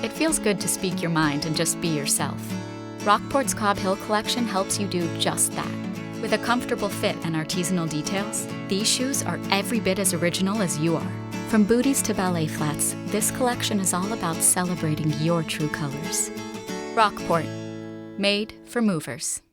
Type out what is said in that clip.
It feels good to speak your mind and just be yourself. Rockport's Cobb Hill collection helps you do just that. With a comfortable fit and artisanal details, these shoes are every bit as original as you are. From booties to ballet flats, this collection is all about celebrating your true colors. Rockport, made for movers.